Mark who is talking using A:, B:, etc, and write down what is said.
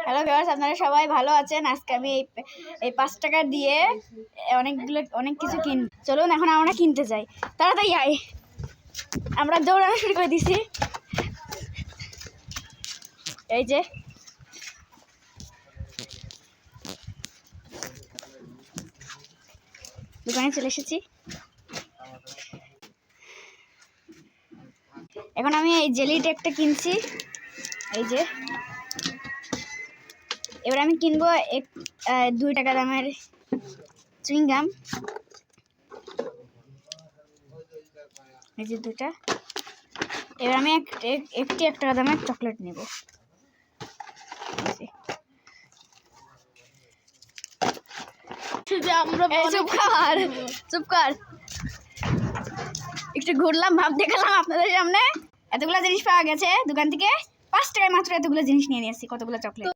A: Hello viewers, আপনারা সবাই ভালো আছেন? আজকে আমি এই 5 টাকা দিয়ে অনেক কিছু চলুন এখন আমরা কিনতে যাই। তাড়াতাড়ি আয়, আমরা দৌড়ানো শুরু করে দিছি। এই যে দোকানে চলে এসেছি। এখন আমি এই জেলিটা একটা কিনছি, এই যে। এবার আমি কিনবো 2 টাকা দামের চুইংগাম, এই যে 2টা। এবার আমি 1 টাকা দামের চকলেট নেব। চুপ কর, একটু ঘুরলাম, ভাব দেখালাম আপনাদের সামনে। এতগুলো জিনিস পাওয়া গেছে দোকান থেকে, 5 টাকায় মাত্র এতগুলো জিনিস নিয়ে নিয়েছি, কতগুলো চকলেট।